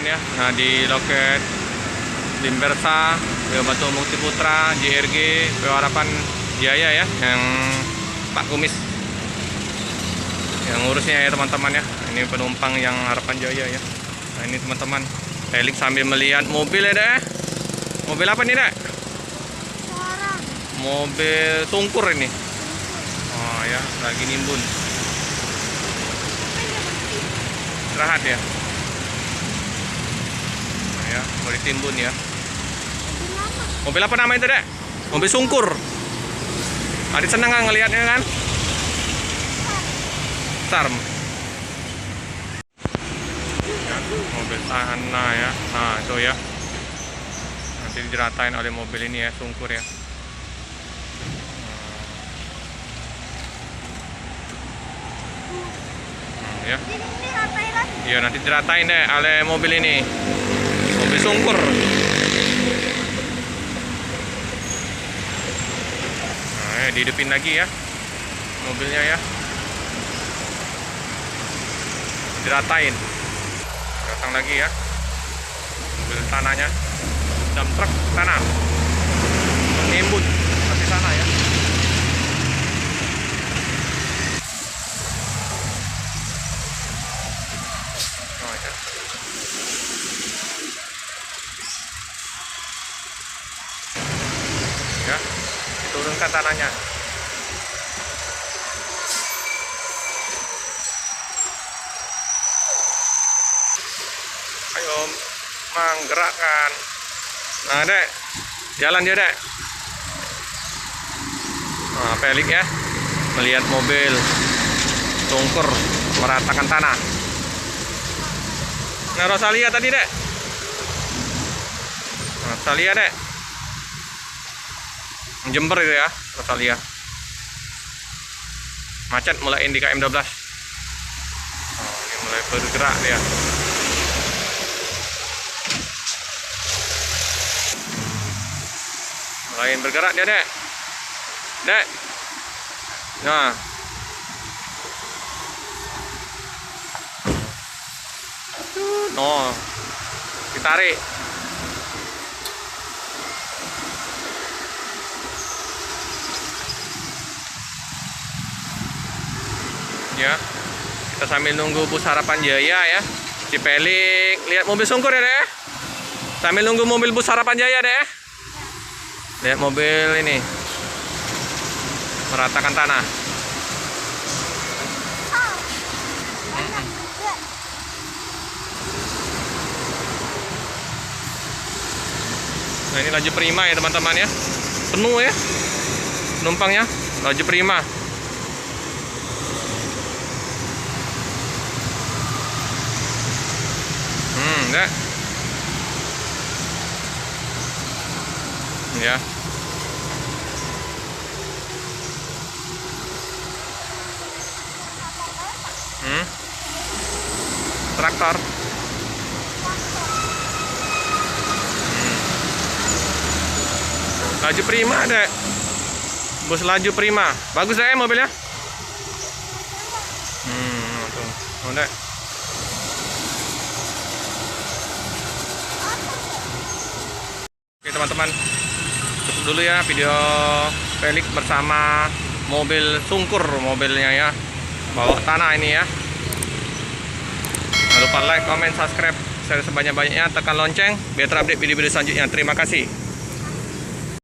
teman-teman ya. Nah, di loket Limbersa, PO Batu Mukti Putra, JRG, PO Harapan Jaya ya, yang Pak Kumis yang ngurusnya ya teman-teman ya. Ini penumpang yang Harapan Jaya ya. Nah, ini teman-teman, Felix sambil melihat mobil ya deh. Mobil apa nih dek? Mobil tungkur ini. Oh ya, lagi nimbun. Istirahat ya. Nah, ya, mau ditimbun ya. Mobil apa namanya itu dek? Mobil sungkur. Adit seneng kan ngelihatnya kan? Sarm. Ya, mobil sana ya. Nah itu ya. Nanti diratain oleh mobil ini ya, sungkur ya. Ya. Iya, nanti diratain deh oleh mobil ini. Mobil sungkur. Nah, dihidupin lagi ya mobilnya ya. Diratain. Datang lagi ya. Mobil tanahnya. Dump truk tanah. Nimbun pasti sana ya. Ya, diturunkan tanahnya. Ayo menggerakkan. Nah dek, jalan dia dek. Nah, Felix ya, melihat mobil tungkur meratakan tanah. Nah, Rosalia tadi dek. Rosalia dek. Jember itu ya, Rosalia. Macet mulai di KM 12. Oh, ini mulai bergerak dia. Mulai bergerak dia, dek. Dek. Nah. No. Ditarik. Ya, kita sambil nunggu bus Harapan Jaya ya. Cipelik, lihat mobil sungkur ya deh. Sambil nunggu mobil bus Harapan Jaya deh. Lihat mobil ini meratakan tanah. Nah, ini laju prima ya teman-teman ya. Penuh ya penumpangnya, laju prima. Enggak. Ya. Traktor. Laju prima dek. Bus laju prima. Bagus deh mobilnya. Tuh. Oh, dek. Oke teman-teman, cukup dulu ya video Felix bersama mobil sungkur mobilnya ya, bawa tanah ini ya. Jangan lupa like, comment, subscribe, share sebanyak-banyaknya, tekan lonceng biar terupdate video-video selanjutnya. Terima kasih.